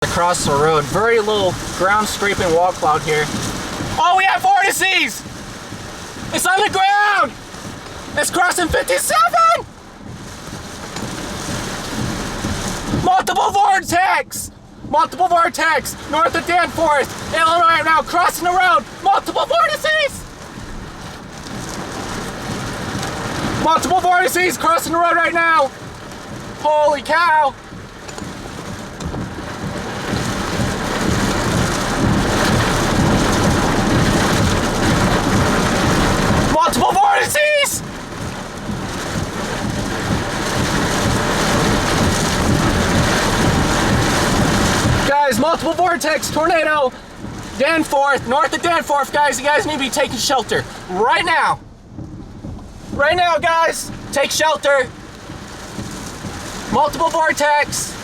Across the road, very little ground scraping wall cloud here. Oh, we have vortices! It's on the ground! It's crossing 57! Multiple vortex! Multiple vortex! North of Danforth, Illinois right now, crossing the road! Multiple vortices! Multiple vortices crossing the road right now! Holy cow! Multiple vortices! Guys, multiple vortex, tornado, Danforth, north of Danforth, guys. You guys need to be taking shelter right now. Right now, guys, take shelter. Multiple vortex.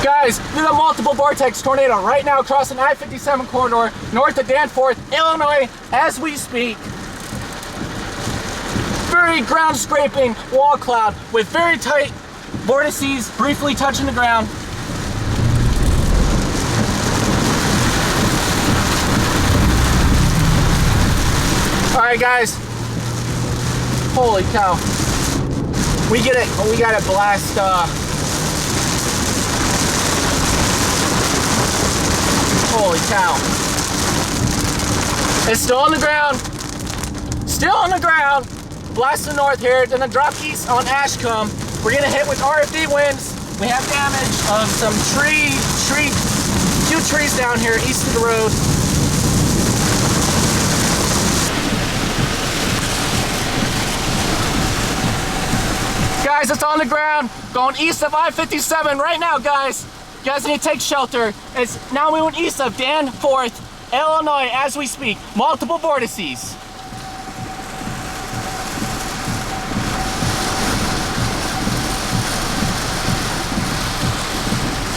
Guys, there's a multiple vortex tornado right now crossing I-57 corridor north of Danforth, Illinois, as we speak. Very ground scraping wall cloud with very tight vortices briefly touching the ground. Alright guys, holy cow. We gotta blast holy cow. It's still on the ground. Still on the ground. Blasting north here, then a drop east on Ashcombe. We're gonna hit with RFD winds. We have damage of some few trees down here east of the road. Guys, it's on the ground, going east of I-57 right now, guys. You guys need to take shelter. It's now moving east of Danforth, Illinois, as we speak. Multiple vortices.